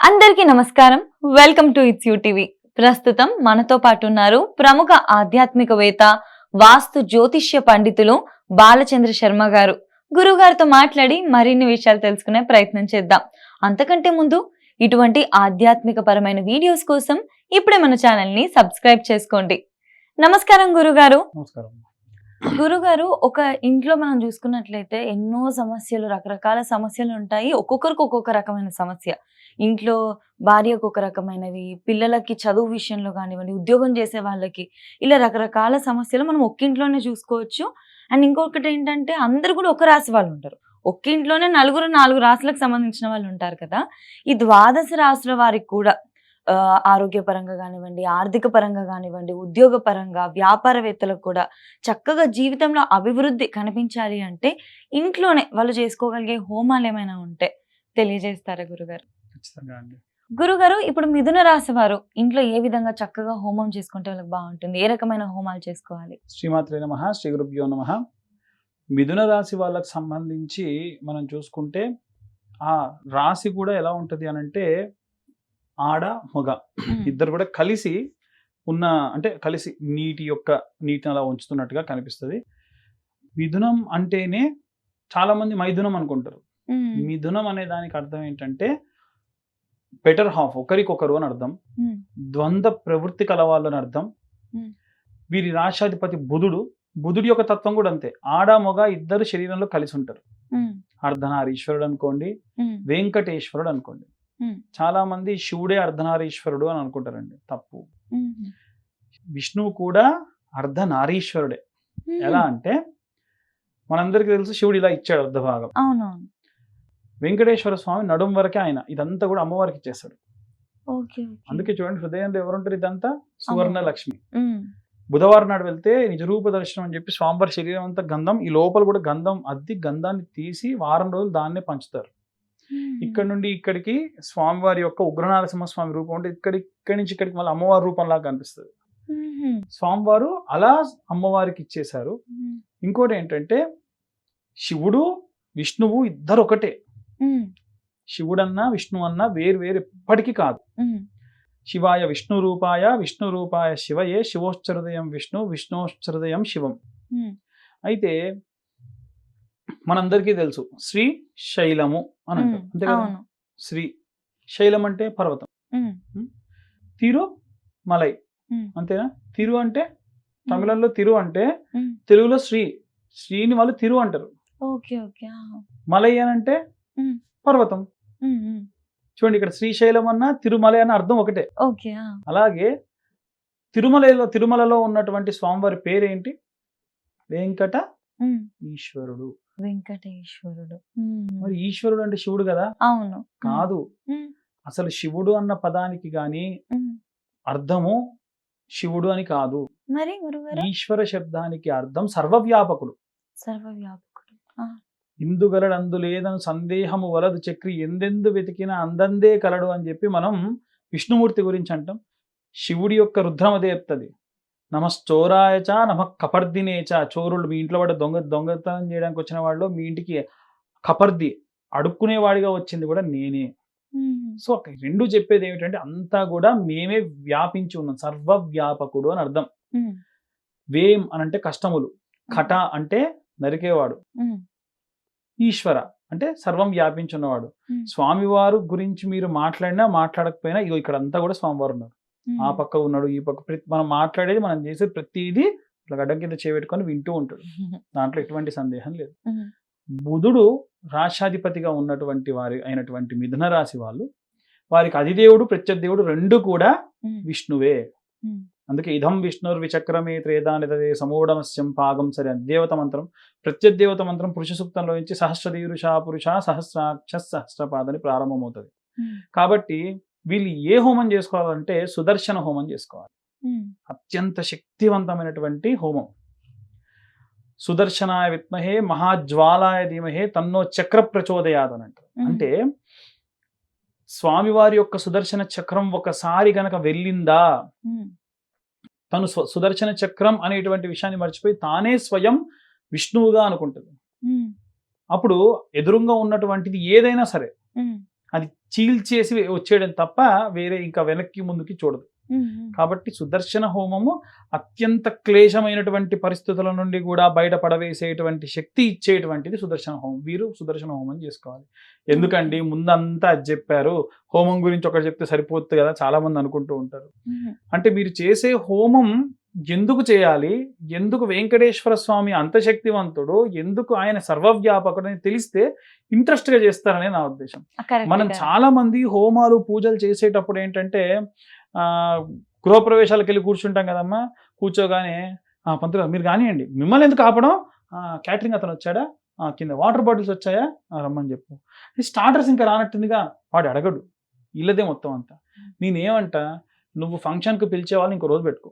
అందరికీ నమస్కారం. Welcome to it's you TV. ప్రస్తుతం మనతో పాటు ఉన్నారు ప్రముఖ ఆధ్యాత్మికవేత్త, వాస్తు జ్యోతిష్య పండితులు బాలచంద్ర శర్మ గారు. గురుగారితో మాట్లాడి మరిన్ని విషయాలు తెలుసుకునే ప్రయత్నం చేద్దాం. అంతకంటే ముందు ఇటువంటి ఆధ్యాత్మిక పరమైన వీడియోస్ కోసం ఇప్పుడే మన ఛానల్ ని సబ్స్క్రైబ్ చేసుకోండి. నమస్కారం గురుగారు. నమస్కారం. గురుగారు, ఒక ఇంట్లో మనం చూసుకున్నట్లయితే ఎన్నో సమస్యలు, రకరకాల సమస్యలు ఉంటాయి. ఒక్కొక్కరికి ఒక్కొక్క రకమైన సమస్య. ఇంట్లో భార్యకు ఒక రకమైనవి, పిల్లలకి చదువు విషయంలో కానివ్వండి, ఉద్యోగం చేసే వాళ్ళకి, ఇలా రకరకాల సమస్యలు మనం ఒక్కింట్లోనే చూసుకోవచ్చు. అండ్ ఇంకొకటి ఏంటంటే, అందరు కూడా ఒక రాశి వాళ్ళు ఉంటారు. ఒక్కింట్లోనే నలుగురు 4 రాశులకు సంబంధించిన వాళ్ళు ఉంటారు కదా. ఈ 12 రాశుల వారికి కూడా ఆరోగ్యపరంగా కానివ్వండి, ఆర్థిక పరంగా కానివ్వండి, ఉద్యోగ పరంగా, వ్యాపారవేత్తలకు కూడా చక్కగా జీవితంలో అభివృద్ధి కనిపించాలి అంటే ఇంట్లోనే వాళ్ళు చేసుకోగలిగే హోమాలు ఏమైనా ఉంటే తెలియజేస్తారా గురుగారు? ఖచ్చితంగా అండి. గురుగారు, ఇప్పుడు మిథున రాశి వారు ఇంట్లో ఏ విధంగా చక్కగా హోమం చేసుకుంటే వాళ్ళకి బాగుంటుంది? ఏ రకమైన హోమాలు చేసుకోవాలి? శ్రీమాత్రే నమః, శ్రీ గురుభ్యో నమః. మిథున రాశి వాళ్ళకి సంబంధించి మనం చూసుకుంటే ఆ రాశి కూడా ఎలా ఉంటుంది అనంటే, ఆడ మగ ఇద్దరు కూడా కలిసి ఉన్న, అంటే కలిసి నీటిని అలా ఉంచుతున్నట్టుగా కనిపిస్తుంది. మిథునం అంటేనే చాలా మంది మైథునం అనుకుంటారు. మిథునం అనే దానికి అర్థం ఏంటంటే బెటర్ హాఫ్, ఒకరికొకరు అని అర్థం. ద్వంద్వ ప్రవృత్తి కలవాళ్ళు అని అర్థం. వీరి రాశాధిపతి బుధుడి యొక్క తత్వం కూడా అంతే. ఆడ మగ ఇద్దరు శరీరంలో కలిసి ఉంటారు. అర్ధనారీశ్వరుడు అనుకోండి, వెంకటేశ్వరుడు అనుకోండి. చాలా మంది శివుడే అర్ధనారీశ్వరుడు అని అనుకుంటారండి, తప్పు. విష్ణువు కూడా అర్ధనారీశ్వరుడే. ఎలా అంటే, మనందరికీ తెలుసు శివుడు ఇలా ఇచ్చాడు అర్ధభాగం. వెంకటేశ్వర స్వామి నడుం వరకే ఆయన, ఇదంతా కూడా అమ్మవారికి ఇచ్చేస్తాడు. అందుకే చూడండి, హృదయంలో ఎవరుంటారు? ఇదంతా సువర్ణ లక్ష్మి. బుధవారం నాడు వెళ్తే నిజరూప దర్శనం అని చెప్పి స్వామివారి శరీరం అంతా గంధం, ఈ లోపల కూడా గంధం అద్ది గంధాన్ని తీసి వారం రోజులు దాన్నే పంచుతారు. ఇక్కడ నుండి ఇక్కడికి స్వామివారి యొక్క ఉగ్రనారసింహస్వామి రూపం ఉంటే ఇక్కడి నుంచి ఇక్కడికి మళ్ళీ అమ్మవారి రూపంలాగా కనిపిస్తుంది. స్వామివారు అలా అమ్మవారికి ఇచ్చేశారు. ఇంకోటి ఏంటంటే, శివుడు విష్ణువు ఇద్దరు ఒకటే. శివుడన్నా విష్ణువు అన్నా వేరు వేరు ఎప్పటికీ కాదు. శివాయ విష్ణు రూపాయ శివయే, శివోశ్చరదయం విష్ణు, విష్ణోశ్చరదయం శివం. అయితే మనందరికీ తెలుసు శ్రీ శైలము అని అంటారు, అంతే కదా. శ్రీ శైలం అంటే పర్వతం, తిరుమలై అంతేనా. తిరు అంటే తమిళంలో తిరు అంటే, తెలుగులో శ్రీని వాళ్ళు తిరు అంటారు. మలై అని అంటే పర్వతం. చూడండి, ఇక్కడ శ్రీశైలం అన్న తిరుమల అన్న అర్థం ఒకటే. అలాగే తిరుమలలో ఉన్నటువంటి స్వామివారి పేరేంటి? వెంకట ఈశ్వరుడు. వెంకటేశ్వరుడు. మరి ఈశ్వరుడు అంటే శివుడు కదా? అవును. కాదు, అసలు శివుడు అన్న పదానికి గాని అర్థము శివుడు అని కాదు. మరి ఈశ్వర శబ్దానికి అర్థం సర్వవ్యాపకుడు. ఇందుగలడు అందులేదను సందేహము వలదు చక్రి, ఎందెందు వెతికిన అందందే కలడు అని చెప్పి మనం విష్ణుమూర్తి గురించి అంటాం. శివుడి యొక్క రుద్రం అదే చెప్తుంది. నమశ్చోరాయచ నమ కపర్దినేచ. చోరులు, మీ ఇంట్లో వాడు దొంగతనం చేయడానికి వచ్చిన వాళ్ళు, మీ ఇంటికి కపర్ది అడుక్కునేవాడిగా వచ్చింది కూడా నేనే. సో రెండు చెప్పేది ఏమిటంటే, అంతా కూడా మేమే వ్యాపించి ఉన్నాం, సర్వవ్యాపకుడు అని అర్థం. వేం అనంటే కష్టములు, కట అంటే నరికేవాడు, ఈశ్వర అంటే సర్వం వ్యాపించి ఉన్నవాడు. స్వామివారు గురించి మీరు మాట్లాడినా మాట్లాడకపోయినా ఇగో ఇక్కడ అంతా కూడా స్వామివారు ఉన్నారు. ఆ పక్క ఉన్నాడు, ఈ పక్క, మనం మాట్లాడేది, మనం చేసేది ప్రతిదీ ఇట్లా గడ్డం కింద చేపెట్టుకొని వింటూ ఉంటాడు. దాంట్లో ఎటువంటి సందేహం లేదు. బుధుడు రాశాధిపతిగా ఉన్నటువంటి వారి అయినటువంటి మిథున రాశి వాళ్ళు, వారికి అధిదేవుడు ప్రత్యర్థేవుడు రెండు కూడా విష్ణువే. అందుకే ఇదం విష్ణుర్ విచక్రమే త్రేదానిదే సమూఢమస్యం పాగం సరే అని దేవత మంత్రం, ప్రత్యర్థేవత మంత్రం పురుష సూక్తంలో నుంచి సహస్రదీరుష పురుష సహస్రాక్ష సహస్రపాదని ప్రారంభమవుతుంది. కాబట్టి వీళ్ళు ఏ హోమం చేసుకోవాలంటే సుదర్శన హోమం చేసుకోవాలి. అత్యంత శక్తివంతమైనటువంటి హోమం. సుదర్శనాయ విద్మహే మహాజ్వాలాయ ధీమహే తన్నో చక్ర ప్రచోదయాద్ అని అంటారు. అంటే స్వామివారి యొక్క సుదర్శన చక్రం ఒకసారి గనక వెళ్ళిందా, తను సుదర్శన చక్రం అనేటువంటి విషయాన్ని మర్చిపోయి తానే స్వయం విష్ణువుగా అనుకుంటుంది. అప్పుడు ఎదురుగా ఉన్నటువంటిది ఏదైనా సరే అది చీల్చేసి వచ్చేయడం తప్ప వేరే ఇంకా వెనక్కి ముందుకి చూడదు. కాబట్టి సుదర్శన హోమము అత్యంత క్లేశమైనటువంటి పరిస్థితుల నుండి కూడా బయటపడవేసేటువంటి శక్తి ఇచ్చేటువంటిది సుదర్శన హోమం. వీరు సుదర్శన హోమం చేసుకోవాలి. ఎందుకండి ముందంతా అది చెప్పారు, హోమం గురించి ఒకటి చెప్తే సరిపోతుంది కదా చాలా మంది అనుకుంటూ ఉంటారు. అంటే మీరు చేసే హోమం ఎందుకు చేయాలి, ఎందుకు వెంకటేశ్వర స్వామి అంత శక్తివంతుడు, ఎందుకు ఆయన సర్వవ్యాపకుడు అని తెలిస్తే ఇంట్రెస్ట్ గా చేస్తారనే నా ఉద్దేశం. మనం చాలా మంది హోమాలు పూజలు చేసేటప్పుడు ఏంటంటే గృహప్రవేశాలకు వెళ్ళి కూర్చుంటాం కదమ్మా, కూర్చోగానే పంతులు మీరు కానివ్వండి, మిమ్మల్ని ఎందుకు ఆపడం, క్యాటరింగ్ అతను వచ్చాడా, కింద వాటర్ బాటిల్స్ వచ్చాయా రమ్మని చెప్పు. స్టార్టర్స్ ఇంకా రానట్టుందిగా, వాడు అడగడు, ఇల్లదే మొత్తం అంతా. నేనేమంట, నువ్వు ఫంక్షన్కి పిలిచే వాళ్ళు ఇంకో రోజు పెట్టుకో.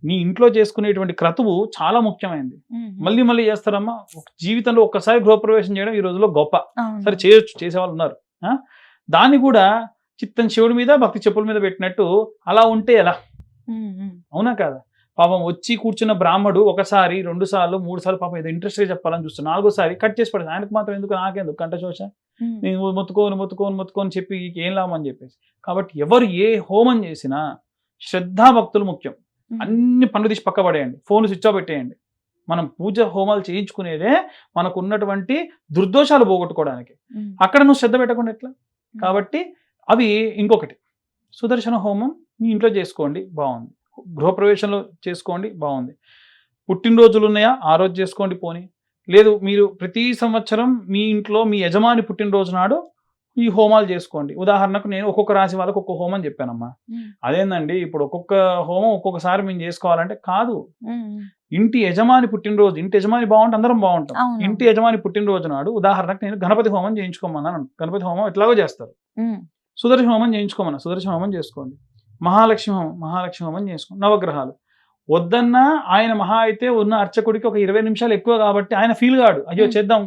నీ ఇంట్లో చేసుకునేటువంటి క్రతువు చాలా ముఖ్యమైనది. మళ్ళీ మళ్ళీ చేస్తారమ్మా, జీవితంలో ఒక్కసారి గృహప్రవేశం చేయడం ఈ రోజులో గొప్ప. సరే చేయొచ్చు, చేసేవాళ్ళు ఉన్నారు. దాన్ని కూడా చిత్తం శివుడి మీద భక్తి చెప్పుల మీద పెట్టినట్టు అలా ఉంటే ఎలా? అవునా కాదా? పాపం వచ్చి కూర్చున్న బ్రాహ్మడు ఒకసారి 2 సార్లు 3 సార్లు పాపం ఏదో ఇంట్రెస్ట్ గా చెప్పాలని చూస్తాను, 4వ సారి కట్ చేసి పడేది. ఆయనకు మాత్రం ఎందుకు, నాకెందుకు కంటశోష, నేను మొత్తుకోని చెప్పి ఏం లాభం అని చెప్పేసి. కాబట్టి ఎవరు ఏ హోమం చేసినా శ్రద్ధాభక్తులు ముఖ్యం. అన్ని పనులు తీసి పక్క పడేయండి, ఫోన్ స్విచ్ ఆఫ్ పెట్టేయండి. మనం పూజ హోమాలు చేయించుకునేదే మనకు ఉన్నటువంటి దుర్దోషాలు పోగొట్టుకోవడానికి. అక్కడ నువ్వు శ్రద్ధ పెట్టకుండా ఎట్లా? కాబట్టి అవి ఇంకొకటి, సుదర్శన హోమం మీ ఇంట్లో చేసుకోండి బాగుంది, గృహప్రవేశంలో చేసుకోండి బాగుంది, పుట్టినరోజులు ఉన్నాయా ఆ రోజు చేసుకోండి పోనీ. లేదు మీరు ప్రతి సంవత్సరం మీ ఇంట్లో మీ యజమాని పుట్టినరోజు నాడు ఈ హోమాలు చేసుకోండి. ఉదాహరణకు నేను ఒక్కొక్క రాశి వాళ్ళకి ఒక్కొక్క హోమం చెప్పానమ్మా. అదేందండి ఇప్పుడు ఒక్కొక్క హోమం ఒక్కొక్కసారి మేము చేసుకోవాలంటే కాదు. ఇంటి యజమాని పుట్టినరోజు, ఇంటి యజమాని బాగుంటే అందరం బాగుంటాం. ఇంటి యజమాని పుట్టినరోజు నాడు ఉదాహరణకు నేను గణపతి హోమం చేయించుకోమన్నాను. గణపతి హోమం ఎట్లాగో చేస్తారు. సుదర్శన హోమం చేయించుకోమన్నా, సుదర్శన హోమం చేసుకోండి. మహాలక్ష్మి హోమం చేసుకోండి. నవగ్రహాలు వద్దన్నా ఆయన మహా అయితే ఉన్న అర్చకుడికి ఒక 20 నిమిషాలు ఎక్కువ కాబట్టి ఆయన ఫీల్ కాడు, అయ్యో చేద్దాం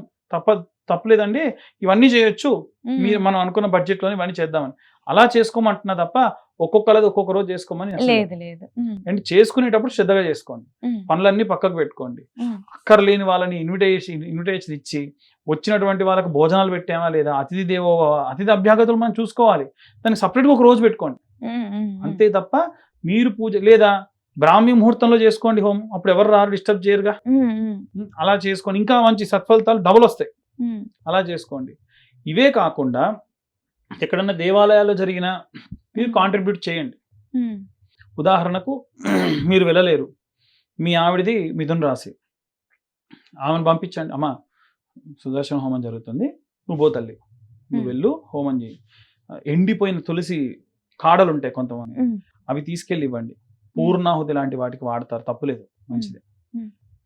తప్పలేదండి ఇవన్నీ చేయొచ్చు, మీరు మనం అనుకున్న బడ్జెట్ లోనే ఇవన్నీ చేద్దామని. అలా చేసుకోమంటున్నా తప్ప ఒక్కొక్కలది ఒక్కొక్క రోజు చేసుకోమని అండ్ చేసుకునేటప్పుడు శ్రద్ధగా చేసుకోండి. పనులన్నీ పక్కకు పెట్టుకోండి. అక్కర్లేని వాళ్ళని ఇన్విటేషన్ ఇచ్చి వచ్చినటువంటి వాళ్ళకి భోజనాలు పెట్టామా లేదా, అతిథి అభ్యాగతులు మనం చూసుకోవాలి. దానికి సపరేట్గా ఒక రోజు పెట్టుకోండి అంతే తప్ప మీరు పూజ లేదా బ్రాహ్మీ ముహూర్తంలో చేసుకోండి హోమం, అప్పుడు ఎవరు రారు, డిస్టర్బ్ చేయరుగా. అలా చేసుకోండి, ఇంకా మంచి సత్ఫలితాలు డబుల్ వస్తాయి. అలా చేసుకోండి. ఇవే కాకుండా ఎక్కడన్నా దేవాలయాల్లో జరిగిన మీరు కాంట్రిబ్యూట్ చేయండి. ఉదాహరణకు మీరు వెళ్ళలేరు, మీ ఆవిడది మిథున రాశి, ఆమెను పంపించండి, అమ్మా సుదర్శన హోమం జరుగుతుంది, నువ్వు పోతల్లి, నువ్వు వెళ్ళు హోమం చేయి. ఎండిపోయిన తులసి కాడలు ఉంటాయి కొంతమంది, అవి తీసుకెళ్ళి ఇవ్వండి. పూర్ణాహుతి లాంటి వాటికి వాడతారు, తప్పులేదు, మంచిదే.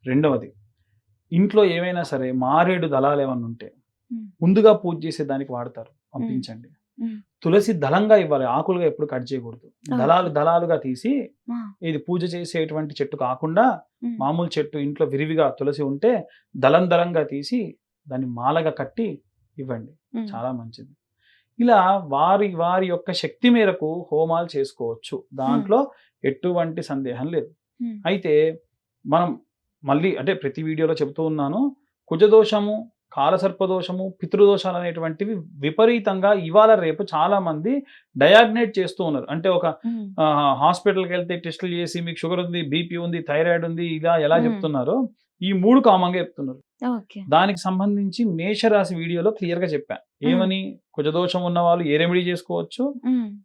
రెండవది, ఇంట్లో ఏమైనా సరే మారేడు దళాలు ఏమన్నా ఉంటే ముందుగా పూజ చేసే దానికి వాడతారు, పంపించండి. తులసి దళంగా ఇవ్వాలి, ఆకులుగా ఎప్పుడు కట్ చేయకూడదు. దళాలుగా తీసి, ఇది పూజ చేసేటువంటి చెట్టు కాకుండా మామూలు చెట్టు ఇంట్లో విరివిగా తులసి ఉంటే దళంగా తీసి దాన్ని మాలగా కట్టి ఇవ్వండి, చాలా మంచిది. ఇలా వారి యొక్క శక్తి మేరకు హోమాలు చేసుకోవచ్చు, దాంట్లో ఎటువంటి సందేహం లేదు. అయితే మనం మళ్ళీ అంటే ప్రతి వీడియోలో చెబుతూ ఉన్నాను, కుజదోషము, కాలసర్పదోషము, పితృదోషాలు అనేటువంటివి విపరీతంగా ఇవాళ రేపు చాలా మంది డయాగ్నేట్ చేస్తూ ఉన్నారు. అంటే ఒక హాస్పిటల్కి వెళ్తే టెస్టులు చేసి మీకు షుగర్ ఉంది, బీపీ ఉంది, థైరాయిడ్ ఉంది, ఇలా ఎలా చెప్తున్నారో ఈ 3 కామంగా చెప్తున్నారు. దానికి సంబంధించి మేషరాశి వీడియోలో క్లియర్ గా చెప్పాను. ఏమని, కుజదోషం ఉన్న వాళ్ళు ఏ రెమెడీ చేసుకోవచ్చు,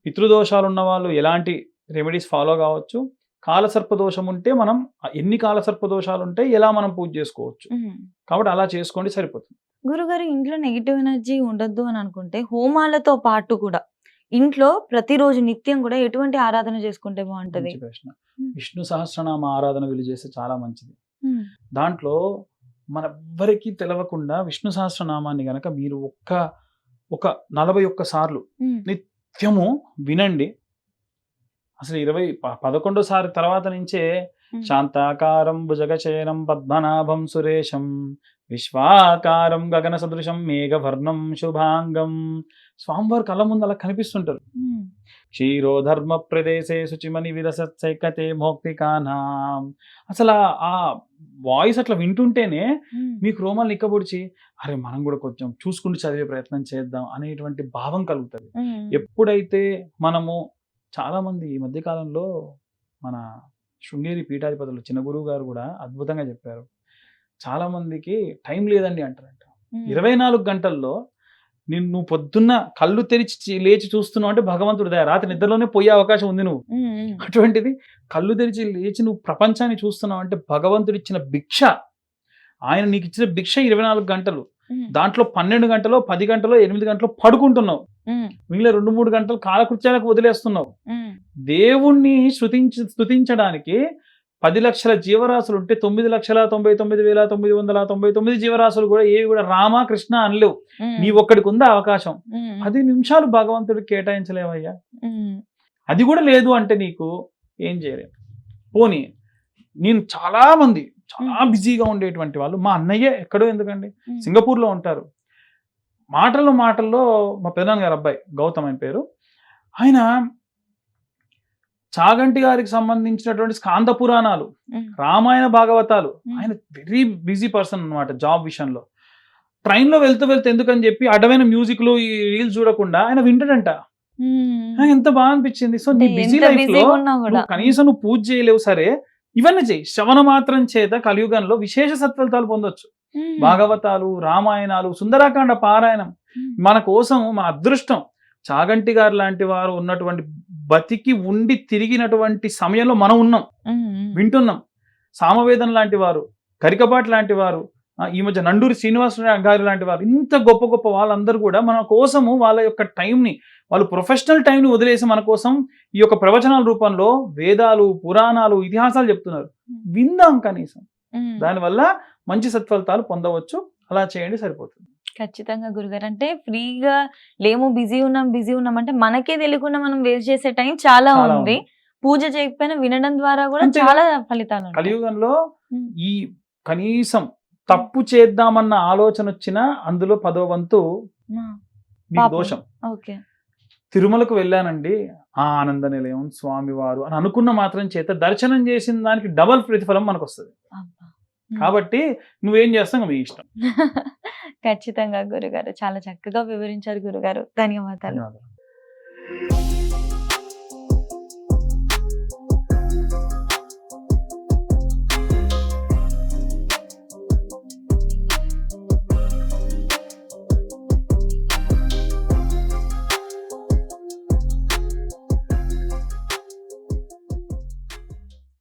పితృదోషాలు ఉన్న వాళ్ళు ఎలాంటి రెమెడీస్ ఫాలో కావచ్చు, కాలసర్పదోషం ఉంటే మనం ఎన్ని కాలసర్పదోషాలు ఉంటే ఎలా మనం పూజ చేసుకోవచ్చు. కాబట్టి అలా చేసుకోండి, సరిపోతుంది. గురుగారు, ఇంట్లో నెగిటివ్ ఎనర్జీ ఉండొద్దు అని అనుకుంటే హోమాలతో పాటు కూడా ఇంట్లో ప్రతిరోజు నిత్యం కూడా ఎటువంటి ఆరాధన చేసుకుంటే బాగుంటది? ప్రశ్న. విష్ణు సహస్రనామ ఆరాధన వీళ్ళు చేస్తే చాలా మంచిది. దాంట్లో మనెవ్వరికీ తెలవకుండా విష్ణు సహస్రనామాన్ని గనక మీరు ఒక 41 సార్లు నిత్యము వినండి. అసలు 11వ తర్వాత నుంచే శాంతాకారం భుజగశయనం పద్మనాభం సురేశం విశ్వాకారం గగన సదృశం మేఘవర్ణం శుభాంగం, స్వామివారి కళ్ళ ముందు అలా కనిపిస్తుంటారు. క్షీరోధర్మ ప్రదేశే శుచిమని విరసైకతే మోక్తికానాం. అసలు ఆ వాయిస్ అట్లా వింటుంటేనే మీకు రోమాలు నిక్కబొడిచి అరే మనం కూడా కొంచెం చూసుకుంటూ చదివే ప్రయత్నం చేద్దాం అనేటువంటి భావం కలుగుతుంది. ఎప్పుడైతే మనము చాలా మంది ఈ మధ్య కాలంలో మన శృంగేరి పీఠాధిపతులు చిన్న గురువు గారు కూడా అద్భుతంగా చెప్పారు. చాలా మందికి టైం లేదండి అంటారంట. 24 గంటల్లో నువ్వు పొద్దున్న కళ్ళు తెరిచి లేచి చూస్తున్నావు అంటే భగవంతుడి దయ, రాత్రి నిద్రలోనే పోయే అవకాశం ఉంది నువ్వు. అటువంటిది కళ్ళు తెరిచి లేచి నువ్వు ప్రపంచాన్ని చూస్తున్నావు అంటే భగవంతుడు ఇచ్చిన భిక్ష. ఆయన నీకు ఇచ్చిన భిక్ష 24 గంటలు. దాంట్లో 12 గంటలో 10 గంటలో 8 గంటలో పడుకుంటున్నావు, మిగిలిన 2-3 గంటలు కాలకృత్యాలకు వదిలేస్తున్నావు. దేవుణ్ణి స్తుతించడానికి 10 లక్షల జీవరాశులు ఉంటే 9,99,999 జీవరాశులు కూడా ఏవి కూడా రామ కృష్ణ అనలేవు. నీ ఒక్కడికి ఉందా అవకాశం? 10 నిమిషాలు భగవంతుడికి కేటాయించలేవయ్యా. అది కూడా లేదు అంటే నీకు ఏం చేయలేవు. పోనీ నేను చాలా మంది చాలా బిజీగా ఉండేటువంటి వాళ్ళు, మా అన్నయ్యే ఎక్కడో ఎందుకండి సింగపూర్లో ఉంటారు. మాటల్లో మా పెదనాన్న గారు అబ్బాయి గౌతమ్ అని పేరు, ఆయన చాగంటి గారికి సంబంధించినటువంటి స్కాంద పురాణాలు, రామాయణ భాగవతాలు, ఆయన వెరీ బిజీ పర్సన్ అన్నమాట జాబ్ విషయంలో. ట్రైన్లో వెళ్తూ ఎందుకని చెప్పి అడ్డమైన మ్యూజిక్లు ఈ రీల్స్ చూడకుండా ఆయన వింటాడంట. ఎంత బాగా అనిపించింది. సో నీ బిజీ లైఫ్ లో కనీసం నువ్వు పూజ చేయలేవు, సరే ఇవన్నీ చేయి. శ్రవణ మాత్రం చేత కలియుగంలో విశేష సత్ఫలితాలు పొందొచ్చు. భాగవతాలు, రామాయణాలు, సుందరాకాండ పారాయణం మన కోసం, మన అదృష్టం. చాగంటి గారు లాంటి వారు ఉన్నటువంటి బతికి ఉండి తిరిగినటువంటి సమయంలో మనం ఉన్నాం, వింటున్నాం. సామవేదం లాంటి వారు, గరికపాటి లాంటి వారు, ఈ మధ్య నండూరి శ్రీనివాస గారు లాంటి వారు, ఇంత గొప్ప గొప్ప వాళ్ళందరూ కూడా మన కోసము వాళ్ళ యొక్క టైంని, వాళ్ళు ప్రొఫెషనల్ టైంని వదిలేసి మన కోసం ఈ యొక్క ప్రవచనాల రూపంలో వేదాలు, పురాణాలు, ఇతిహాసాలు చెప్తున్నారు. విందాం కనీసం. దానివల్ల మంచి సత్ఫలితాలు పొందవచ్చు. అలా చేయండి, సరిపోతుంది. ఖచ్చితంగా గురుగారు. అంటే ఫ్రీగా లేము, బిజీ ఉన్నాం అంటే మనకే తెలియకుండా మనం వేస్ట్ చేసే టైం చాలా ఉంది. పూజ చేయకపోయినా వినడం ద్వారా కూడా చాలా ఫలితాలు. కలియుగంలో ఈ కనీసం తప్పు చేద్దామన్న ఆలోచన వచ్చినా అందులో 10వ వంతు మీకు దోషం. తిరుమలకు వెళ్ళానండి, ఆ ఆనంద నిలయం స్వామివారు అని అనుకున్న మాత్రం చేత దర్శనం చేసిన దానికి డబల్ ప్రతిఫలం మనకు వస్తుంది. కాబట్టి నువ్వేం చేస్తావు మీ ఇష్టం. ఖచ్చితంగా గురుగారు చాలా చక్కగా వివరించారు గురుగారు. ధన్యవాదాలు.